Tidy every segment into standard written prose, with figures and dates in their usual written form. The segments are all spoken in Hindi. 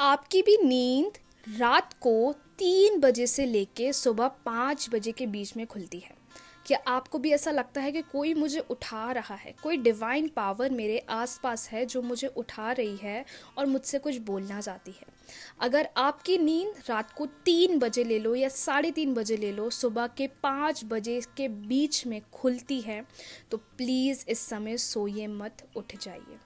आपकी भी नींद रात को 3 बजे से लेके सुबह 5 बजे के बीच में खुलती है? क्या आपको भी ऐसा लगता है कि कोई मुझे उठा रहा है, कोई डिवाइन पावर मेरे आसपास है जो मुझे उठा रही है और मुझसे कुछ बोलना चाहती है? अगर आपकी नींद रात को 3 बजे ले लो या 3:30 बजे ले लो, सुबह के 5 बजे के बीच में खुलती है, तो प्लीज़ इस समय सोइए मत, उठ जाइए।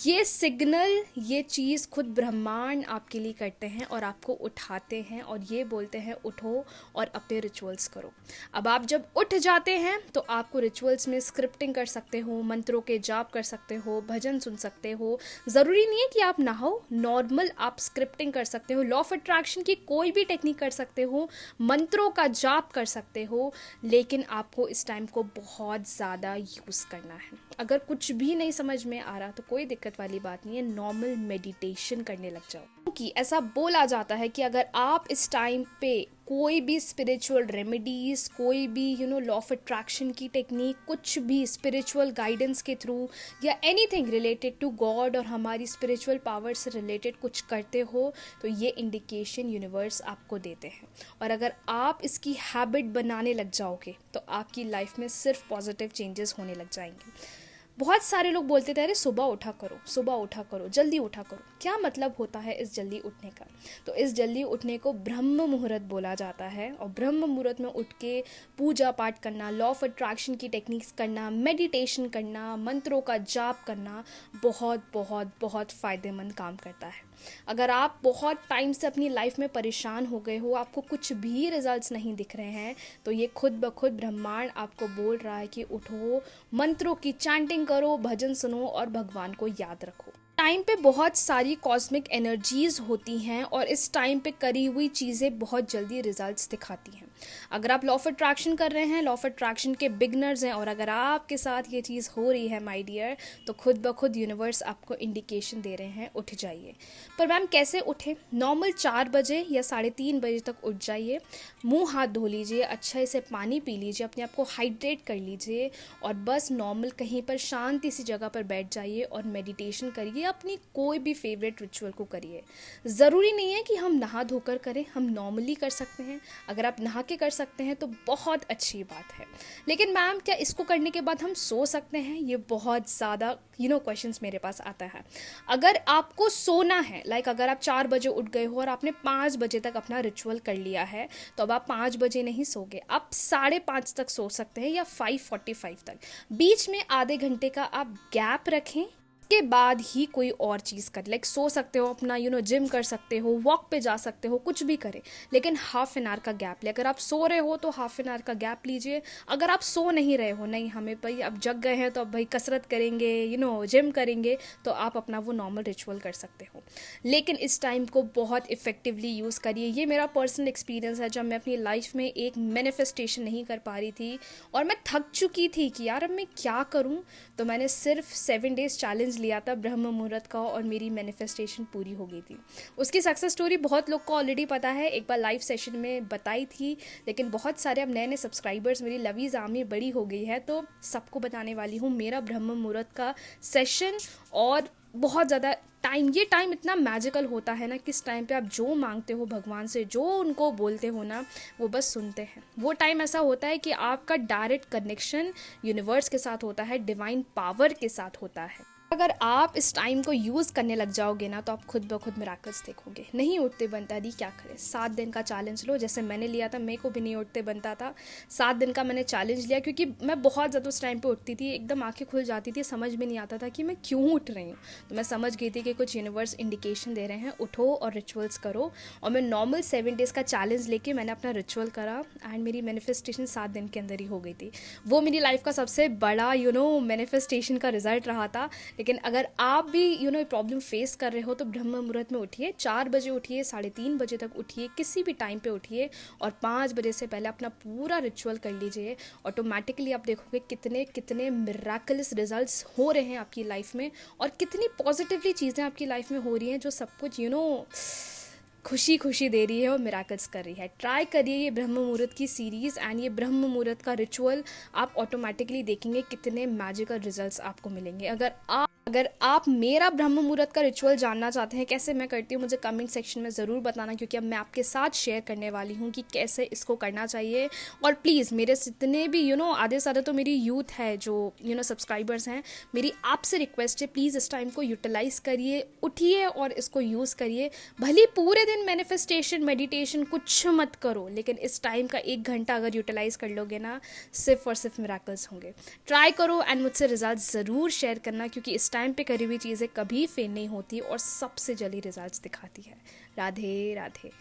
ये सिग्नल, ये चीज़ खुद ब्रह्मांड आपके लिए करते हैं और आपको उठाते हैं और ये बोलते हैं उठो और अपने रिचुअल्स करो। अब आप जब उठ जाते हैं तो आपको रिचुअल्स में स्क्रिप्टिंग कर सकते हो, मंत्रों के जाप कर सकते हो, भजन सुन सकते हो। ज़रूरी नहीं है कि आप नहाओ, नॉर्मल आप स्क्रिप्टिंग कर सकते हो, लॉ ऑफ अट्रैक्शन की कोई भी टेक्निक कर सकते हो, मंत्रों का जाप कर सकते हो। लेकिन आपको इस टाइम को बहुत ज़्यादा यूज़ करना है। अगर कुछ भी नहीं समझ में आ रहा तो कोई दिक्कत वाली बात नहीं है, नॉर्मल मेडिटेशन करने लग जाओ। क्योंकि ऐसा बोला जाता है कि अगर आप इस टाइम पे कोई भी स्पिरिचुअल रेमेडीज, कोई भी लॉ ऑफ अट्रैक्शन की टेक्निक, कुछ भी स्पिरिचुअल गाइडेंस के थ्रू या एनीथिंग रिलेटेड टू गॉड और हमारी स्पिरिचुअल पावर से रिलेटेड कुछ करते हो, तो ये इंडिकेशन यूनिवर्स आपको देते हैं। और अगर आप इसकी हैबिट बनाने लग जाओगे तो आपकी लाइफ में सिर्फ पॉजिटिव चेंजेस होने लग जाएंगे। बहुत सारे लोग बोलते थे, अरे सुबह उठा करो, सुबह उठा करो, जल्दी उठा करो। क्या मतलब होता है इस जल्दी उठने का? तो इस जल्दी उठने को ब्रह्म मुहूर्त बोला जाता है। और ब्रह्म मुहूर्त में उठ के पूजा पाठ करना, लॉ ऑफ अट्रैक्शन की टेक्निक्स करना, मेडिटेशन करना, मंत्रों का जाप करना बहुत बहुत बहुत फ़ायदेमंद काम करता है। अगर आप बहुत टाइम से अपनी लाइफ में परेशान हो गए हो, आपको कुछ भी रिजल्ट्स नहीं दिख रहे हैं, तो ये खुद ब खुद ब्रह्मांड आपको बोल रहा है कि उठो, मंत्रों की चैंटिंग करो, भजन सुनो और भगवान को याद रखो। टाइम पे बहुत सारी कॉस्मिक एनर्जीज होती हैं और इस टाइम पे करी हुई चीज़ें बहुत जल्दी रिजल्ट्स दिखाती हैं। अगर आप लॉ ऑफ अट्रैक्शन कर रहे हैं, लॉ ऑफ अट्रैक्शन के बिगनर्स हैं, और अगर आपके साथ ये चीज़ हो रही है माय डियर, तो खुद ब खुद यूनिवर्स आपको इंडिकेशन दे रहे हैं, उठ जाइए। पर मैम कैसे उठे? नॉर्मल 4 बजे या 3:30 बजे तक उठ जाइए, मुंह हाथ धो लीजिए, अच्छे से पानी पी लीजिए, अपने आप को हाइड्रेट कर लीजिए और बस नॉर्मल कहीं पर शांति सी जगह पर बैठ जाइए और मेडिटेशन करिए। अपनी कोई भी फेवरेट रिचुअल को करिए। ज़रूरी नहीं है कि हम नहा धोकर करें, हम नॉर्मली कर सकते हैं। अगर आप नहा के कर सकते हैं तो बहुत अच्छी बात है। लेकिन मैम क्या इसको करने के बाद हम सो सकते हैं? ये बहुत ज़्यादा क्वेश्चंस मेरे पास आता है। अगर आपको सोना है, अगर आप 4 बजे उठ गए हो और आपने 5 बजे तक अपना रिचुअल कर लिया है, तो अब आप 5 बजे नहीं सोगे, आप 5:30 तक सो सकते हैं या 5:45 तक। बीच में आधे घंटे का आप गैप रखें, के बाद ही कोई और चीज़ कर, सो सकते हो, अपना जिम कर सकते हो, वॉक पे जा सकते हो, कुछ भी करें, लेकिन हाफ एन आवर का गैप ले। अगर आप सो रहे हो तो हाफ एन आवर का गैप लीजिए। अगर आप सो नहीं रहे हो, नहीं हमें भाई अब जग गए हैं तो अब भाई कसरत करेंगे, जिम करेंगे, तो आप अपना वो नॉर्मल रिचुअल कर सकते हो। लेकिन इस टाइम को बहुत इफेक्टिवली यूज़ करिए। ये मेरा पर्सनल एक्सपीरियंस है, जब मैं अपनी लाइफ में एक मैनिफेस्टेशन नहीं कर पा रही थी और मैं थक चुकी थी कि यार अब मैं क्या करूँ, तो मैंने सिर्फ 7 डेज चैलेंज लिया था ब्रह्म मुहूर्त का और मेरी मैनिफेस्टेशन पूरी हो गई थी। उसकी सक्सेस स्टोरी बहुत लोग को ऑलरेडी पता है, एक बार लाइव सेशन में बताई थी, लेकिन बहुत सारे अब नए नए सब्सक्राइबर्स, मेरी लवीज आर्मी बड़ी हो गई है, तो सबको बताने वाली हूँ मेरा ब्रह्म मुहूर्त का सेशन। और बहुत ज़्यादा ये टाइम इतना मैजिकल होता है ना, किस टाइम पे आप जो मांगते हो भगवान से, जो उनको बोलते हो ना, वो बस सुनते हैं। वो टाइम ऐसा होता है कि आपका डायरेक्ट कनेक्शन यूनिवर्स के साथ होता है, डिवाइन पावर के साथ होता है। अगर आप इस टाइम को यूज़ करने लग जाओगे ना, तो आप खुद ब खुद मिराकल्स देखोगे। नहीं उठते बनता दी, क्या करें? 7 दिन का चैलेंज लो, जैसे मैंने लिया था, मेरे को भी नहीं उठते बनता था। 7 दिन का मैंने चैलेंज लिया, क्योंकि मैं बहुत ज़्यादा उस टाइम पे उठती थी, एकदम आंखें खुल जाती थी, समझ में नहीं आता था कि मैं क्यों उठ रही हूँ। तो मैं समझ गई थी कि कुछ यूनिवर्स इंडिकेशन दे रहे हैं, उठो और रिचुअल्स करो। और मैं नॉर्मल 7 डेज़ का चैलेंज लेके मैंने अपना रिचुअल करा एंड मेरी मैनिफेस्टेशन 7 दिन के अंदर ही हो गई थी। वो मेरी लाइफ का सबसे बड़ा मैनिफेस्टेशन का रिजल्ट रहा था। लेकिन अगर आप भी प्रॉब्लम फेस कर रहे हो, तो ब्रह्म मुहूर्त में उठिए, 4 बजे उठिए, 3:30 बजे तक उठिए, किसी भी टाइम पे उठिए और 5 बजे से पहले अपना पूरा रिचुअल कर लीजिए। ऑटोमेटिकली आप देखोगे कितने कितने मिराकलस रिजल्ट्स हो रहे हैं आपकी लाइफ में, और कितनी पॉजिटिवली चीज़ें आपकी लाइफ में हो रही हैं, जो सब कुछ खुशी खुशी दे रही है और मिराकल्स कर रही है। ट्राई करिए ये ब्रह्म मुहूर्त की सीरीज़ एंड ये ब्रह्म मुहूर्त का रिचुअल, आप ऑटोमेटिकली देखेंगे कितने मैजिकल रिजल्ट्स आपको मिलेंगे। अगर आप अगर आप मेरा ब्रह्म मुहूर्त का रिचुअल जानना चाहते हैं कैसे मैं करती हूँ, मुझे कमेंट सेक्शन में ज़रूर बताना, क्योंकि अब मैं आपके साथ शेयर करने वाली हूँ कि कैसे इसको करना चाहिए। और प्लीज़ मेरे जितने भी आधे से ज़्यादा तो मेरी यूथ है जो सब्सक्राइबर्स हैं, मेरी आपसे रिक्वेस्ट है, प्लीज़ इस टाइम को यूटिलाइज़ करिए, उठिए और इसको यूज़ करिए। भले पूरे दिन मैनिफेस्टेशन मेडिटेशन कुछ मत करो, लेकिन इस टाइम का 1 घंटा अगर यूटिलाइज़ कर लोगे ना, सिर्फ और सिर्फ मिराकल्स होंगे। ट्राई करो एंड मुझसे रिजल्ट ज़रूर शेयर करना, क्योंकि इस टाइम पे करी हुई चीज़ें कभी फेल नहीं होती और सबसे जल्दी रिजल्ट्स दिखाती है। राधे राधे।